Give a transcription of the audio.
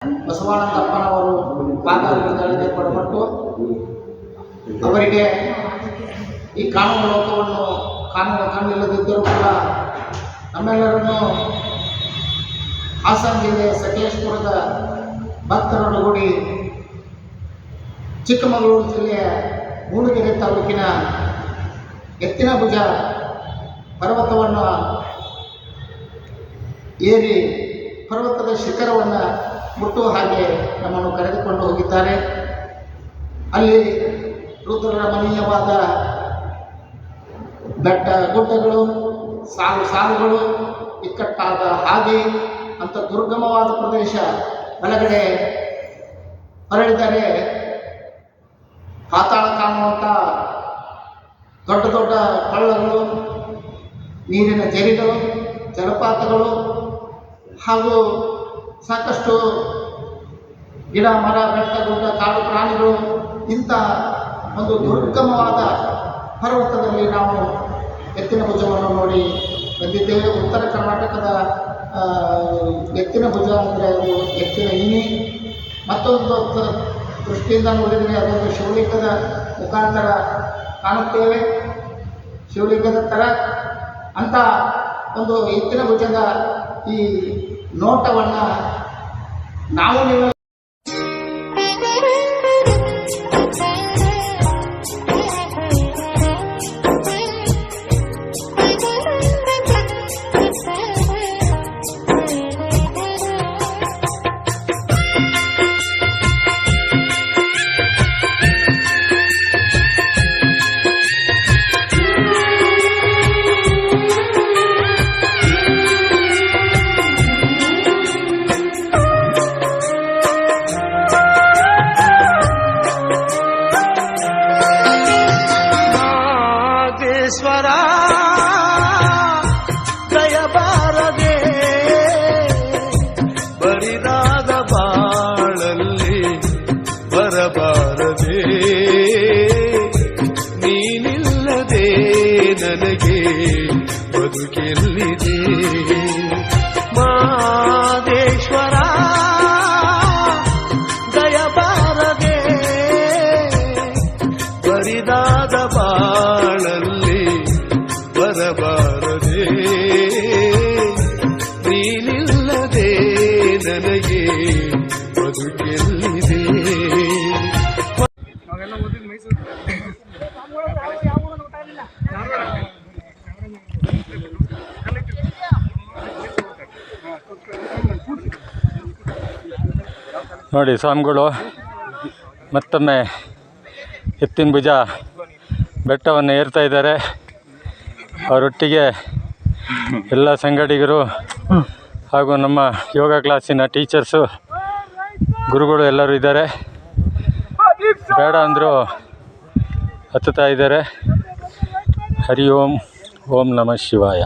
ಬಸವಾನಂದಪ್ಪನವರು ಪಾದಾರವಿಂದಗಳಿಗೆ ಕೊಡಪಟ್ಟು ಅವರಿಗೆ ಈ ಕಾನೂನು ಲೋಕವನ್ನು ಕಾನೂನು ಕಣ್ಣಿಲ್ಲದಿದ್ದರೂ ಕೂಡ ನಮ್ಮೆಲ್ಲರನ್ನು ಹಾಸನ ಜಿಲ್ಲೆಯ ಸಕಲೇಶಪುರದ ಭಕ್ತರೊಡಗೂಡಿ ಚಿಕ್ಕಮಗಳೂರು ಜಿಲ್ಲೆಯ ಮೂಡಿಗೆರೆ ತಾಲೂಕಿನ ಎತ್ತಿನಭುಜ ಪರ್ವತವನ್ನು ಏರಿ ಪರ್ವತದ ಶಿಖರವನ್ನು ಮುಟ್ಟುವ ಹಾಗೆ ನಮ್ಮನ್ನು ಕರೆದುಕೊಂಡು ಹೋಗಿದ್ದಾರೆ. ಅಲ್ಲಿ ರುದ್ರರಮಣೀಯವಾದ ಬೆಟ್ಟ ಗುಡ್ಡಗಳು, ಸಾಲು ಸಾಲುಗಳು, ಇಕ್ಕಟ್ಟಾದ ಹಾದಿ, ಅಂಥ ದುರ್ಗಮವಾದ ಪ್ರದೇಶ ಒಳಗಡೆ ಹೊರಳಿದರೆ ಪಾತಾಳ ಕಾಣುವಂಥ ದೊಡ್ಡ ದೊಡ್ಡ ಹಳ್ಳಗಳು, ನೀರಿನ ಝರಿಗಳು, ಜಲಪಾತಗಳು ಹಾಗೂ ಸಾಕಷ್ಟು ಗಿಡ ಮರ ಬೆಟ್ಟ ಗುಡ್ಡ ಕಾಡು ಪ್ರಾಣಿಗಳು, ಇಂಥ ಒಂದು ದುರ್ಗಮವಾದ ಪರ್ವತದಲ್ಲಿ ನಾವು ಎತ್ತಿನಭುಜವನ್ನು ನೋಡಿ ಬಂದಿದ್ದೇವೆ. ಉತ್ತರ ಕರ್ನಾಟಕದ ಎತ್ತಿನಭುಜ ಅಂದರೆ ಅದು ಎತ್ತಿನ ಇನಿ. ಮತ್ತೊಂದು ದೃಷ್ಟಿಯಿಂದ ನೋಡಿದರೆ ಅದೊಂದು ಶಿವಲಿಂಗದ ಮುಖಾಂತರ ಕಾಣುತ್ತೇವೆ, ಶಿವಲಿಂಗದ ಥರ. ಅಂಥ ಒಂದು ಎತ್ತಿನಭುಜದ ಈ ನೋಟವನ್ನು ನಾವು ನೀವು ಸ್ವರ ದಯಬಾರದೆ ಬರಿದಾದ ಬಾಳಲ್ಲಿ ಬರಬಾರದೆ, ನೀನಿಲ್ಲದೆ ನನಗೆ ಬದುಕೆಲ್ಲಿದೆ. ಮಾದೇಶ್ವರ ದಯಬಾರದೆ ಬರಿದಾದ ಬಾಳಲ್ಲಿ ಬರಬಾರದೆ, ನೀನಿಲ್ಲದೆ ನನಗೆ ಬದುಕೆಲ್ಲಿದೆ. ನೋಡಿ, ಸ್ವಾಮಿಗಳು ಮತ್ತೊಮ್ಮೆ ಎತ್ತಿನಭುಜ ಬೆಟ್ಟವನ್ನು ಏರ್ತಾ ಇದ್ದಾರೆ. ಅವರೊಟ್ಟಿಗೆ ಎಲ್ಲ ಸಂಗಡಿಗರು ಹಾಗೂ ನಮ್ಮ ಯೋಗ ಕ್ಲಾಸಿನ ಟೀಚರ್ಸು, ಗುರುಗಳು ಎಲ್ಲರೂ ಇದ್ದಾರೆ. ಬೇಡ ಅಂದರೂ ಹತ್ತುತ್ತಾ ಇದ್ದಾರೆ. ಹರಿ ಓಂ, ಓಂ ನಮಃ ಶಿವಾಯ.